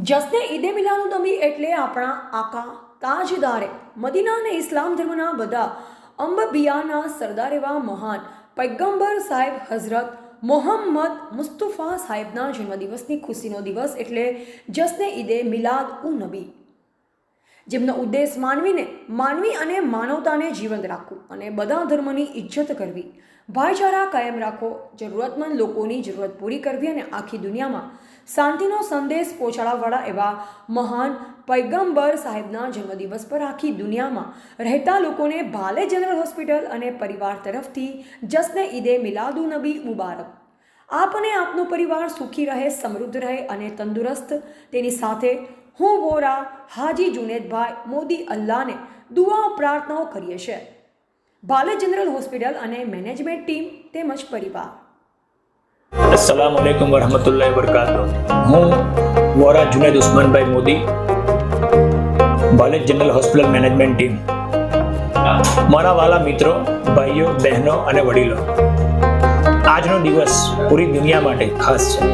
જશ્ને ઈદે મિલાદુન નબી એટલે આપણા આકા તાજદારે મદીના અને ઇસ્લામ ધર્મના બધા અંબિયાના સરદાર એવા મહાન પૈગંબર સાહેબ હઝરત મોહમ્મદ મુસ્તફા સાહેબના જન્મદિવસની ખુશીનો દિવસ એટલે જશ્ને ઈદે મિલાદ ઉન નબી, જેમનો ઉદ્દેશ માનવી અને માનવતાને જીવંત રાખવું અને બધા ધર્મની ઇજ્જત કરવી, ભાઈચારા કાયમ રાખવો, જરૂરતમંદ લોકોની જરૂરત પૂરી કરવી અને આખી દુનિયામાં શાંતિનો સંદેશ પહોંચાડવાવાળા એવા મહાન પૈગંબર સાહેબના જન્મદિવસ પર આખી દુનિયામાં રહેતા લોકોને ભાલે જનરલ હોસ્પિટલ અને પરિવાર તરફથી જશ્ને ઈદે મિલાદુન નબી મુબારક. આપ અને આપનો પરિવાર સુખી રહે, સમૃદ્ધ રહે અને તંદુરસ્ત. તેની સાથે હું વોરા હાજી જુનેદભાઈ મોદી અલ્લાહને દુઆઓ પ્રાર્થનાઓ કરીએ છીએ. ભાલે જનરલ હોસ્પિટલ અને મેનેજમેન્ટ ટીમ તેમજ પરિવાર. अस्सलामुअलैकुम वरहमतुल्लाहि वबरकातुह. હું Vora Juned Usmanbhai Modi, Bhale general hospital management team. મારા વાલા મિત્રો, ભાઈઓ, બહેનો અને વડીલો, આજનો દિવસ પૂરી દુનિયા માટે ખાસ છે.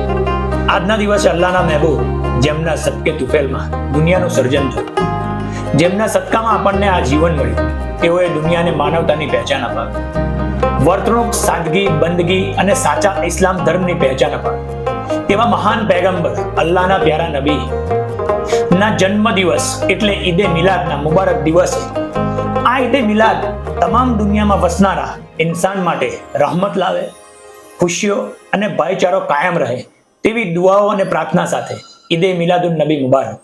આજના દિવસે અલ્લાહના મહેબૂબ, જેમના સદકે તુફેલમાં દુનિયાનું સર્જન થયું, જેમના સદકામાં આપણને આ જીવન મળ્યું, તેઓએ દુનિયાને માનવતાની પહેચાન અપાવી, વર્તણૂક, સાદગી, બંદગી અને સાચા ઇસ્લામ ધર્મની પહેચાન અપાવી. તેવા મહાન પૈગંબર અલ્લાહના પ્યારા નબી ના જન્મ દિવસ એટલે ઈદે મિલાદના મુબારક દિવસે આ ઈદે મિલાદ તમામ દુનિયામાં વસનારા ઇન્સાન માટે રહમત લાવે, ખુશીઓ અને ભાઈચારો કાયમ રહે તેવી દુઆઓ અને પ્રાર્થના સાથે ઈદે મિલાદુન નબી મુબારક.